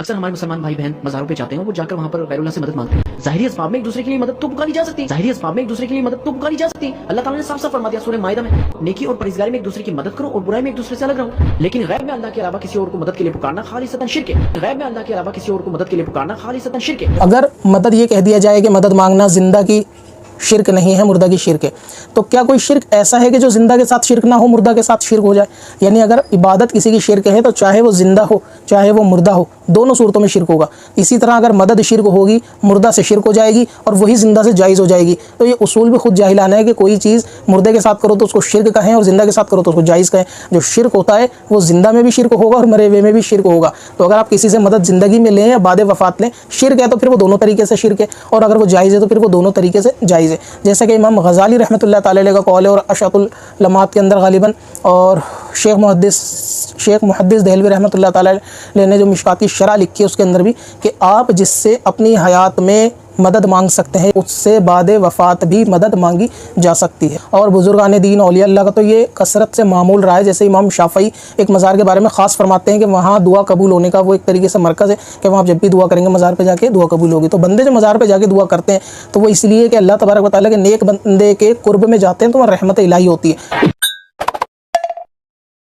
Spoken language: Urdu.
اکثر ہمارے مسلمان بھائی بہن مزاروں پہ جاتے ہیں اور وہ جا کر وہاں پر غیر اللہ سے مدد مانگتے ہیں. ظاہری اسباب میں ایک دوسرے کے لیے مدد تو پکاری جا سکتی ہے. اللہ تعالیٰ نے صاف صاف فرما دیا سورہ مائدہ میں, نیکی اور پرہیزگاری میں ایک دوسرے کی مدد کرو اور برائی میں ایک دوسرے سے الگ رہو. لیکن غیب میں اللہ کے علاوہ کسی اور کو مدد کے لیے پکارنا خالصتاً شرک ہے. اگر مدد یہ کہہ دیا جائے کہ مدد مانگنا زندہ کی شرک نہیں ہے, مردہ کی شرک ہے, تو کیا کوئی شرک ایسا ہے کہ جو زندہ کے ساتھ شرک نہ ہو, مردہ کے ساتھ شرک ہو جائے؟ یعنی اگر عبادت کسی کی شرک ہے تو چاہے وہ زندہ ہو چاہے وہ مردہ ہو, دونوں صورتوں میں شرک ہوگا. اسی طرح اگر مدد شرک ہوگی, مردہ سے شرک ہو جائے گی اور وہی زندہ سے جائز ہو جائے گی. تو یہ اصول بھی خود جاہلانہ ہے کہ کوئی چیز مردے کے ساتھ کرو تو اس کو شرک کہیں اور زندہ کے ساتھ کرو تو اس کو جائز کہیں. جو شرک ہوتا ہے وہ زندہ میں بھی شرک ہوگا اور مرے ہوئے میں بھی شرک ہوگا. تو اگر آپ کسی سے مدد زندگی میں لیں یا بعد وفات لیں, شرک ہے تو پھر وہ دونوں طریقے سے شرک ہے, اور اگر وہ جائز ہے تو پھر وہ دونوں طریقے سے جائز ہے. جیسا کہ امام غزالی رحمۃ اللہ تعالی علیہ کا قول ہے, اور اشاط العلمات کے اندر غالباً, اور شیخ محدث دہلوی رحمۃ اللہ تعالی علیہ نے جو مشکات کی شرح لکھی ہے اس کے اندر بھی, کہ آپ جس سے اپنی حیات میں مدد مانگ سکتے ہیں اس سے بعد وفات بھی مدد مانگی جا سکتی ہے. اور بزرگان دین اولیاء اللہ کا تو یہ کثرت سے معمول رہا ہے. جیسے امام شافعی ایک مزار کے بارے میں خاص فرماتے ہیں کہ وہاں دعا قبول ہونے کا وہ ایک طریقے سے مرکز ہے, کہ وہاں جب بھی دعا کریں گے مزار پہ جا کے دعا قبول ہوگی. تو بندے جو مزار پہ جا کے دعا کرتے ہیں تو وہ اس لیے کہ اللہ تبارک و تعالیٰ کے نیک بندے کے قرب میں جاتے ہیں تو وہاں رحمت الہی ہوتی ہے.